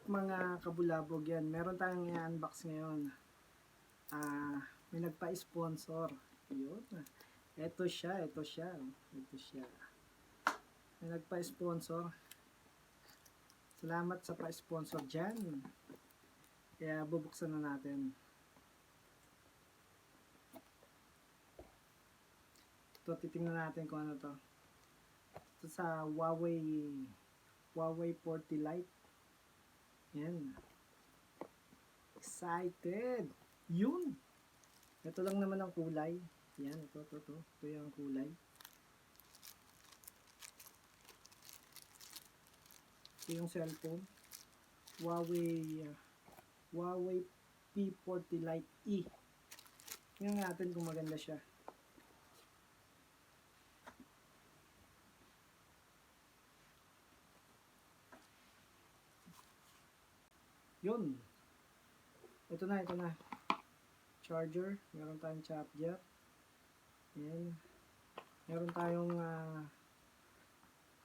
mga kabulabog yan? Meron tayong i-unbox ngayon. May nagpa-sponsor. Yun. Ito siya. May nagpa-sponsor. Salamat sa pa-sponsor dyan. Kaya bubuksan na natin. Ito, titingnan natin kung ano to. Ito sa huawei p40 lite. Yan. Excited. Yun. Ito lang naman ang kulay. Yan, ito yung kulay. Ito yung cellphone. Huawei P40 Lite E. Tingnan natin kung maganda siya. Yun. Ito na. Charger. Meron tayong charger. Yan. Meron tayong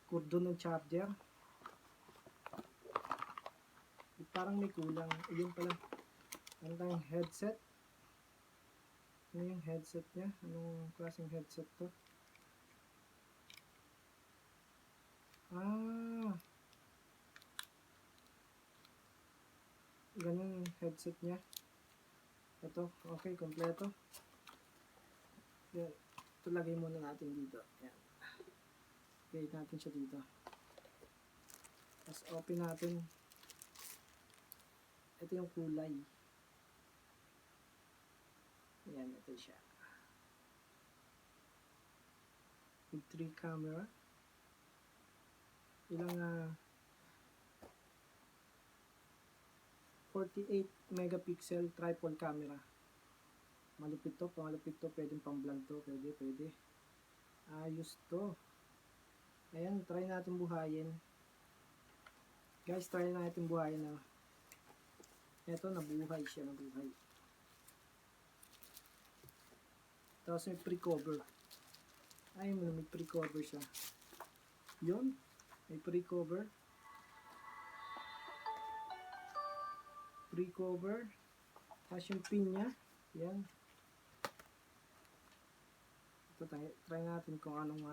cordon ng charger. Parang may kulang. Ayun pala. Meron tayong headset. Ano yung headset niya? Anong klaseng headset to? Ganun yung headset niya. Ito, okay, kompleto. Yan. Ito lagay muna natin dito. Yan. Lagay natin siya dito. Tapos open natin. Ito yung kulay. Yan, ito siya. With 3 camera. Ilang 48 megapixel triple camera. Malupit to, pwedeng pang vlog to, pwede. Ayos to. Ayan, try natin buhayin. Guys, try natin buhayin na. Ito, nabuhay siya. Tapos may pre-cover. Ayun, may pre-cover siya. Yun, may pre-cover. Tapos yung pin niya. Yan. Ito, try natin kung anong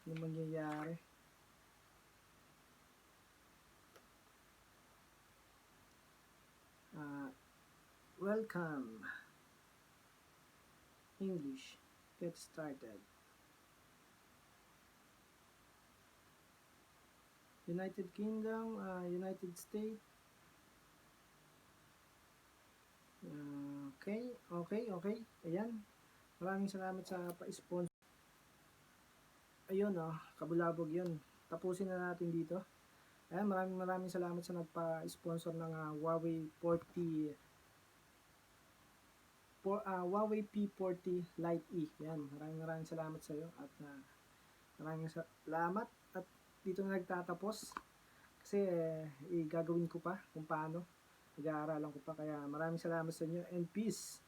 mangyayari. Welcome. English. Get started. United Kingdom, United States. Okay. Ayan. Maraming salamat sa pa-sponsor. Ayun, kabulabog yun. Tapusin na natin dito. Ayan, maraming salamat sa nagpa-sponsor ng Huawei P40 Lite E. Yan, maraming salamat sa iyo at maraming salamat at dito na nagtatapos kasi gagawin ko pa kung paano, nag-aaralan ko pa, kaya maraming salamat sa inyo and peace.